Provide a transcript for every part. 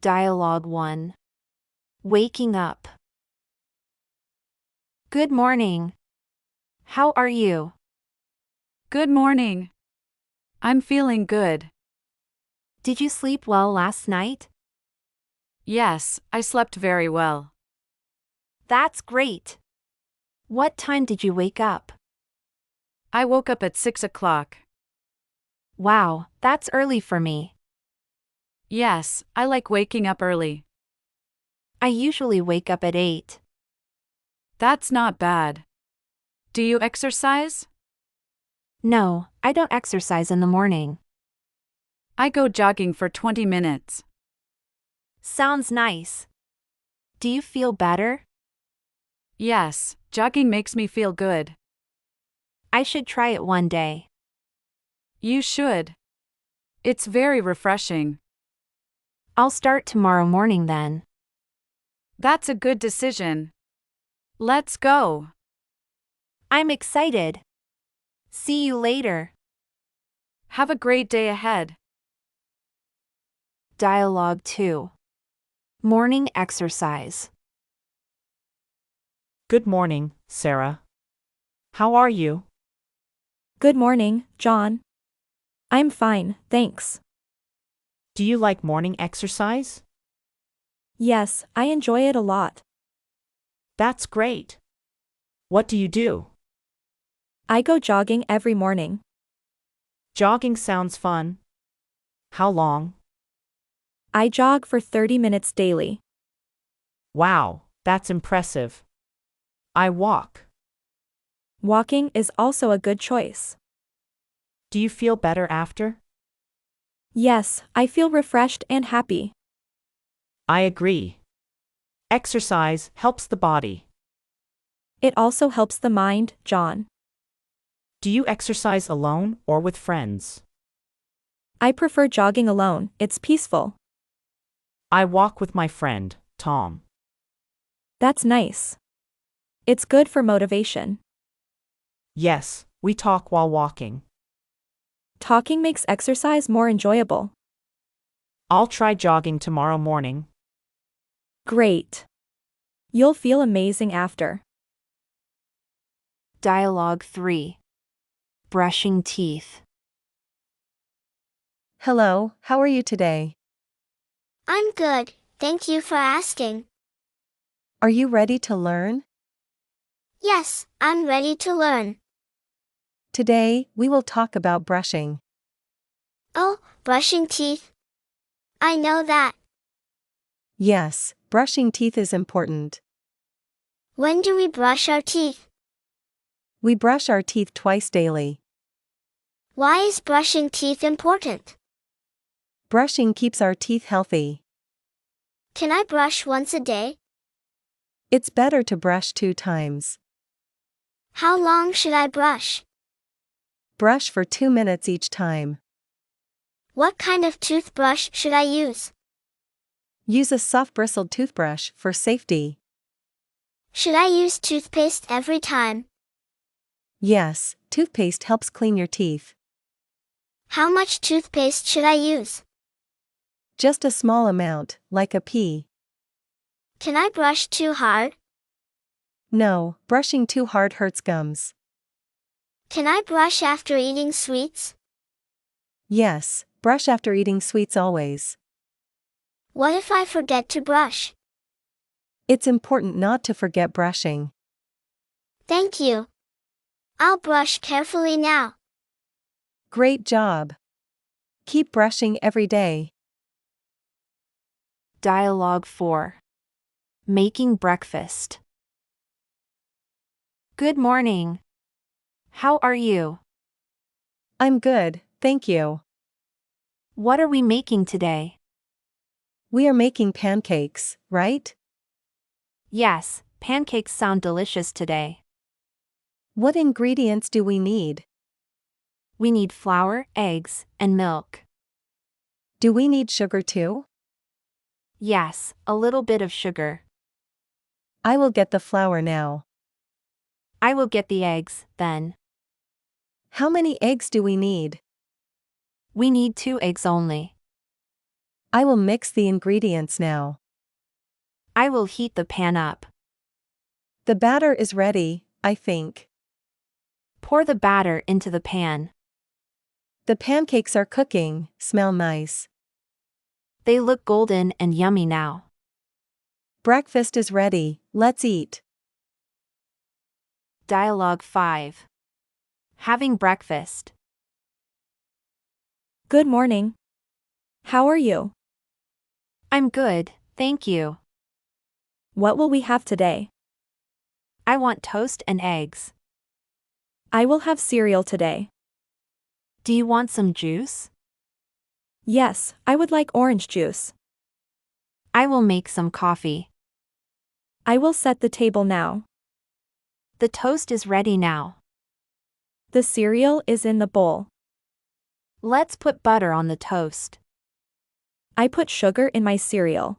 Dialogue 1. Waking up. Good morning. How are you? Good morning. I'm feeling good. Did you sleep well last night? Yes, I slept very well. That's great. What time did you wake up? I woke up at 6 o'clock. Wow, that's early for me. Yes, I like waking up early. I usually wake up at 8. That's not bad. Do you exercise? No, I don't exercise in the morning. I go jogging for 20 minutes. Sounds nice. Do you feel better? Yes, jogging makes me feel good. I should try it one day. You should. It's very refreshing. I'll start tomorrow morning then. That's a good decision. Let's go. I'm excited. See you later. Have a great day ahead. Dialogue 2. Morning exercise. Good morning, Sarah. How are you? Good morning, John. I'm fine, thanks. Do you like morning exercise? Yes, I enjoy it a lot. That's great. What do you do? I go jogging every morning. Jogging sounds fun. How long? I jog for 30 minutes daily. Wow, that's impressive. I walk. Walking is also a good choice. Do you feel better after? Yes, I feel refreshed and happy. I agree. Exercise helps the body. It also helps the mind, John. Do you exercise alone or with friends? I prefer jogging alone, it's peaceful. I walk with my friend, Tom. That's nice. It's good for motivation. Yes, we talk while walking. Talking makes exercise more enjoyable. I'll try jogging tomorrow morning. Great. You'll feel amazing after. Dialogue 3. Brushing teeth. Hello, how are you today? I'm good, thank you for asking. Are you ready to learn? Yes, I'm ready to learn. Today, we will talk about brushing. Oh, brushing teeth. I know that. Yes, brushing teeth is important. When do we brush our teeth? We brush our teeth twice daily. Why is brushing teeth important? Brushing keeps our teeth healthy. Can I brush once a day? It's better to brush 2 times. How long should I brush? Brush for 2 minutes each time. What kind of toothbrush should I use? Use a soft-bristled toothbrush for safety. Should I use toothpaste every time? Yes, toothpaste helps clean your teeth. How much toothpaste should I use? Just a small amount, like a pea. Can I brush too hard? No, brushing too hard hurts gums. Can I brush after eating sweets? Yes, brush after eating sweets always. What if I forget to brush? It's important not to forget brushing. Thank you. I'll brush carefully now. Great job. Keep brushing every day. Dialogue 4. Making breakfast. Good morning. How are you? I'm good, thank you. What are we making today? We are making pancakes, right? Yes, pancakes sound delicious today. What ingredients do we need? We need flour, eggs, and milk. Do we need sugar too? Yes, a little bit of sugar. I will get the flour now. I will get the eggs, then. How many eggs do we need? We need 2 eggs only. I will mix the ingredients now. I will heat the pan up. The batter is ready, I think. Pour the batter into the pan. The pancakes are cooking, smell nice. They look golden and yummy now. Breakfast is ready, let's eat. Dialogue 5. Having breakfast. Good morning. How are you? I'm good, thank you. What will we have today? I want toast and eggs. I will have cereal today. Do you want some juice? Yes, I would like orange juice. I will make some coffee. I will set the table now. The toast is ready now. The cereal is in the bowl. Let's put butter on the toast. I put sugar in my cereal.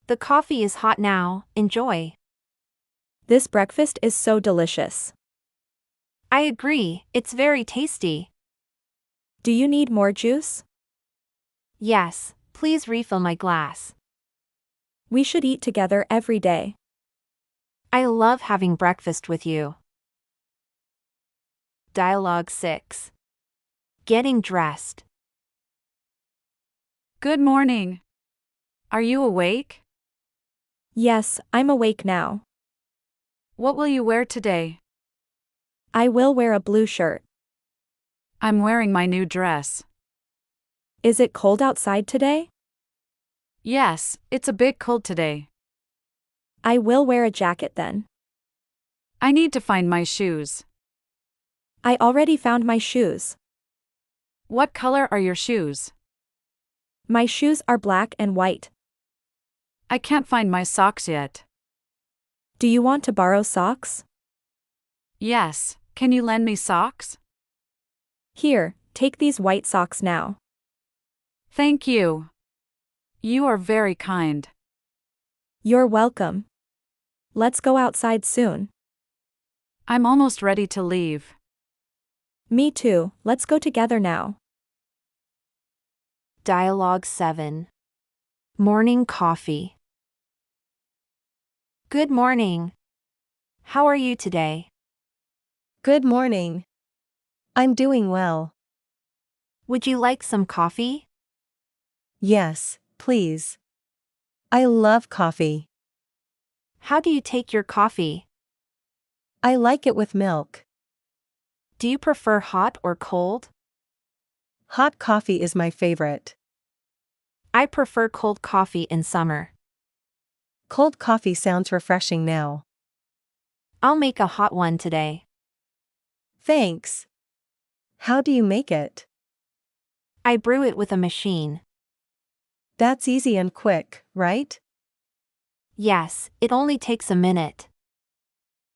The coffee is hot now, enjoy. This breakfast is so delicious. I agree, it's very tasty. Do you need more juice? Yes, please refill my glass. We should eat together every day. I love having breakfast with you. Dialogue 6. Getting dressed. Good morning. Are you awake? Yes, I'm awake now. What will you wear today? I will wear a blue shirt. I'm wearing my new dress. Is it cold outside today? Yes, it's a bit cold today. I will wear a jacket then. I need to find my shoes. I already found my shoes. What color are your shoes? My shoes are black and white. I can't find my socks yet. Do you want to borrow socks? Yes, can you lend me socks? Here, take these white socks now. Thank you. You are very kind. You're welcome. Let's go outside soon. I'm almost ready to leave. Me too, let's go together now. Dialogue 7. Morning coffee. Good morning. How are you today? Good morning. I'm doing well. Would you like some coffee? Yes, please. I love coffee. How do you take your coffee? I like it with milk. Do you prefer hot or cold? Hot coffee is my favorite. I prefer cold coffee in summer. Cold coffee sounds refreshing now. I'll make a hot one today. Thanks. How do you make it? I brew it with a machine. That's easy and quick, right? Yes, it only takes a minute.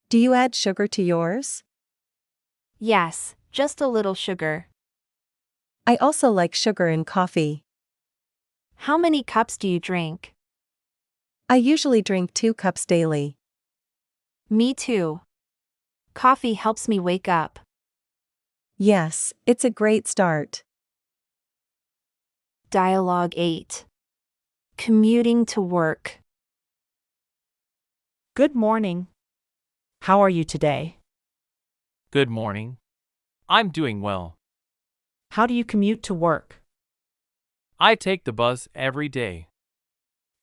Do you add sugar to yours? Yes, just a little sugar. I also like sugar in coffee. How many cups do you drink? I usually drink 2 cups daily. Me too. Coffee helps me wake up. Yes, it's a great start. Dialogue 8. Commuting to work. Good morning. How are you today? Good morning. I'm doing well. How do you commute to work? I take the bus every day.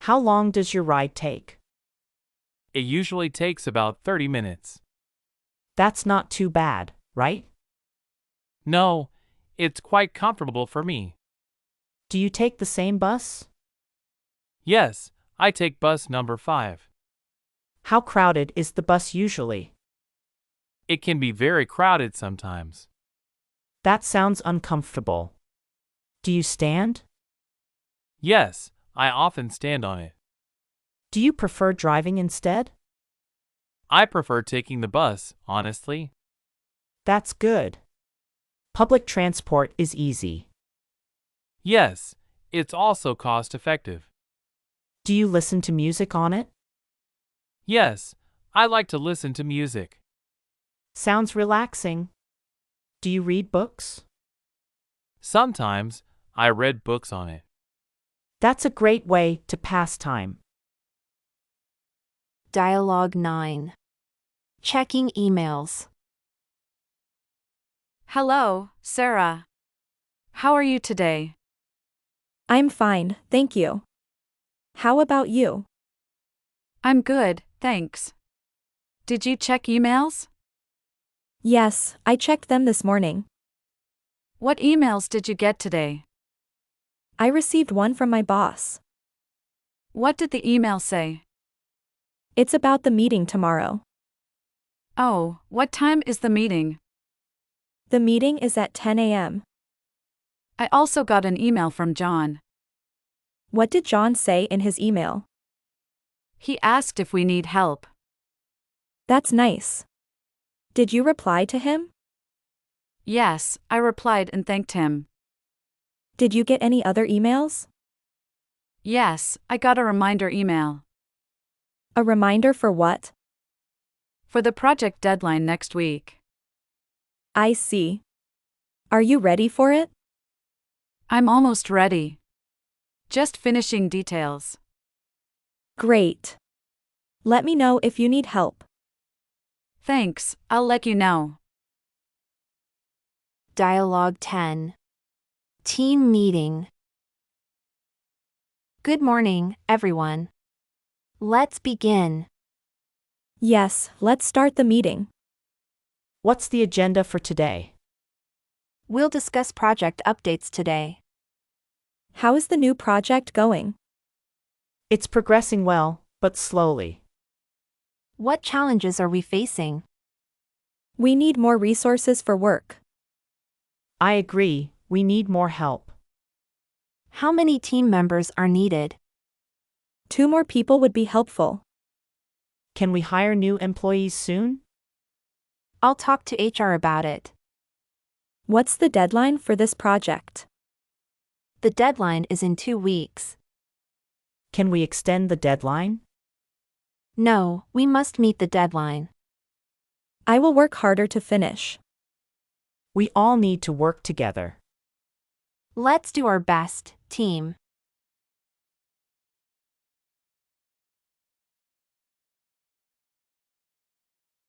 How long does your ride take? It usually takes about 30 minutes. That's not too bad, right? No, it's quite comfortable for me. Do you take the same bus? Yes, I take bus number 5. How crowded is the bus usually? It can be very crowded sometimes. That sounds uncomfortable. Do you stand? Yes, I often stand on it. Do you prefer driving instead? I prefer taking the bus, honestly. That's good. Public transport is easy. Yes, it's also cost-effective. Do you listen to music on it? Yes, I like to listen to music. Sounds relaxing. Do you read books? Sometimes, I read books on it. That's a great way to pass time. Dialogue 9. Checking emails. Hello, Sarah. How are you today? I'm fine, thank you. How about you? I'm good, thanks. Did you check emails? Yes, I checked them this morning. What emails did you get today? I received one from my boss. What did the email say? It's about the meeting tomorrow. Oh, what time is the meeting? The meeting is at 10 a.m. I also got an email from John. What did John say in his email? He asked if we need help. That's nice. Did you reply to him? Yes, I replied and thanked him. Did you get any other emails? Yes, I got a reminder email. A reminder for what? For the project deadline next week. I see. Are you ready for it? I'm almost ready. Just finishing details. Great. Let me know if you need help. Thanks, I'll let you know. Dialogue 10. Team meeting. Good morning, everyone. Let's begin. Yes, let's start the meeting. What's the agenda for today? We'll discuss project updates today. How is the new project going? It's progressing well, but slowly. What challenges are we facing? We need more resources for work. I agree, we need more help. How many team members are needed? 2 more people would be helpful. Can we hire new employees soon? I'll talk to HR about it. What's the deadline for this project? The deadline is in 2 weeks. Can we extend the deadline? No, we must meet the deadline. I will work harder to finish. We all need to work together. Let's do our best, team.